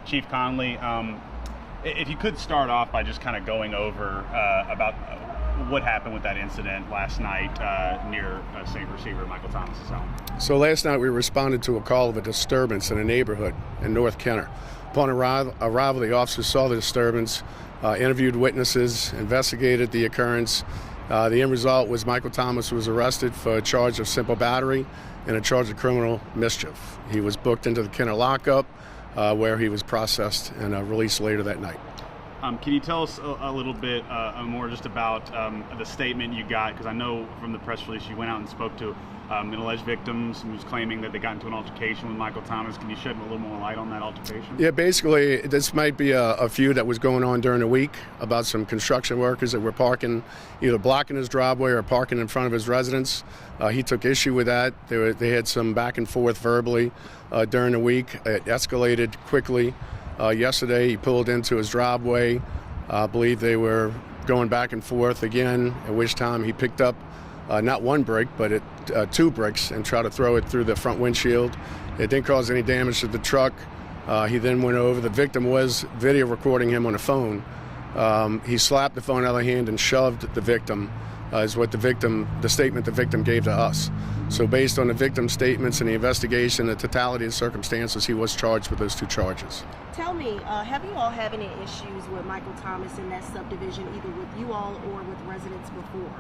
Chief Conley, if you could start off by just kind of going over about what happened with that incident last night near St. Receiver Michael Thomas's home. So last night we responded to a call of a disturbance in a neighborhood in North Kenner. Upon arrival, the officers saw the disturbance, interviewed witnesses, investigated the occurrence. The end result was Michael Thomas was arrested for a charge of simple battery and a charge of criminal mischief. He was booked into the Kenner lockup where he was processed and released later that night. Can you tell us a little bit more just about the statement you got? Because I know from the press release you went out and spoke to an alleged victim who was claiming that they got into an altercation with Michael Thomas. Can you shed a little more light on that altercation? Yeah, basically this might be a feud that was going on during the week about some construction workers that were parking, either blocking his driveway or parking in front of his residence. He took issue with that. They had some back and forth verbally during the week. It escalated quickly. Yesterday he pulled into his driveway. I believe they were going back and forth again, at which time he picked up not one brick, but two bricks and tried to throw it through the front windshield. It didn't cause any damage to the truck. He then went over. The victim was video recording him on a phone. He slapped the phone out of the hand and shoved the victim, is what the statement the victim gave to us. So based on the victim's statements and the investigation, the totality of circumstances, he was charged with those two charges. Tell me, have you all had any issues with Michael Thomas in that subdivision, either with you all or with residents before?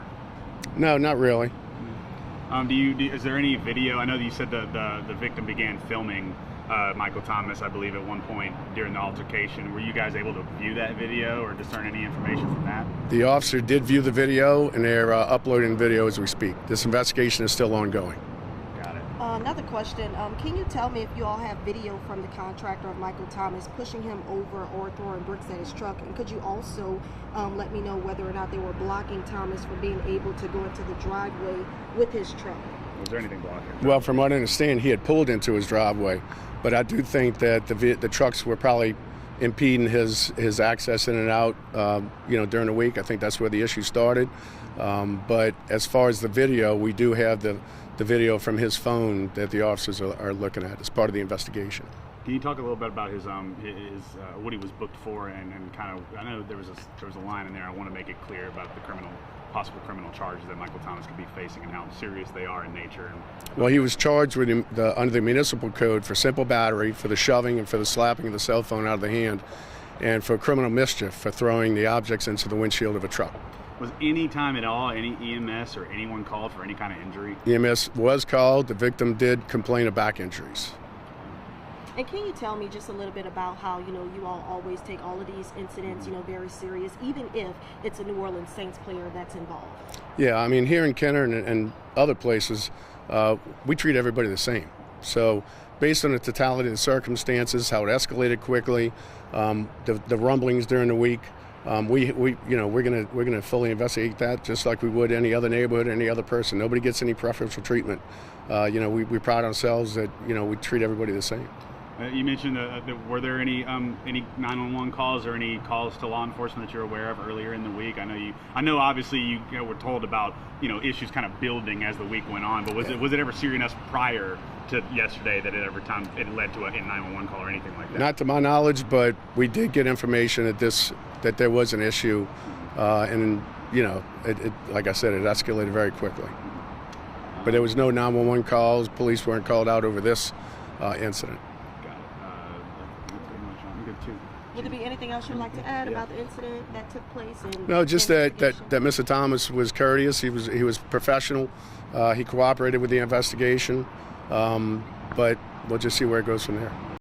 No, not really. Is there any video? I know that you said the victim began filming Michael Thomas, I believe, at one point during the altercation. Were you guys able to view that video or discern any information from that? The officer did view the video, and they're uploading video as we speak. This investigation is still ongoing. Got it. Another question. Can you tell me if you all have video from the contractor of Michael Thomas pushing him over or throwing bricks at his truck? And could you also let me know whether or not they were blocking Thomas from being able to go into the driveway with his truck? Was there anything blocking? Well, from what I understand, he had pulled into his driveway, but I do think that the trucks were probably impeding his access in and out, during the week. I think that's where the issue started. But as far as the video, we do have the video from his phone that the officers are looking at as part of the investigation. Can you talk a little bit about his what he was booked for and kind of? I know there was a line in there. I want to make it clear about the possible criminal charges that Michael Thomas could be facing and how serious they are in nature. Well, he was charged with under the municipal code for simple battery, for the shoving and for the slapping of the cell phone out of the hand, and for criminal mischief for throwing the objects into the windshield of a truck. Was any time at all any EMS or anyone called for any kind of injury? EMS was called. The victim did complain of back injuries. And can you tell me just a little bit about how, you all always take all of these incidents, very serious, even if it's a New Orleans Saints player that's involved? Yeah, I mean, here in Kenner and other places, we treat everybody the same. So based on the totality of the circumstances, how it escalated quickly, the rumblings during the week, we're gonna fully investigate that just like we would any other neighborhood, any other person. Nobody gets any preferential treatment. We pride ourselves that we treat everybody the same. You mentioned were there any 911 calls or any calls to law enforcement that you're aware of earlier in the week? I know obviously you were told about issues kind of building as the week went on, but was it ever serious enough prior to yesterday that it led to a 911 call or anything like that? Not to my knowledge, but we did get information that there was an issue, and like I said, it escalated very quickly. But there was no 911 calls. Police weren't called out over this incident. Would there be anything else you'd like to add about the incident that took place? No, just that Mr. Thomas was courteous. He was professional. He cooperated with the investigation. But we'll just see where it goes from there.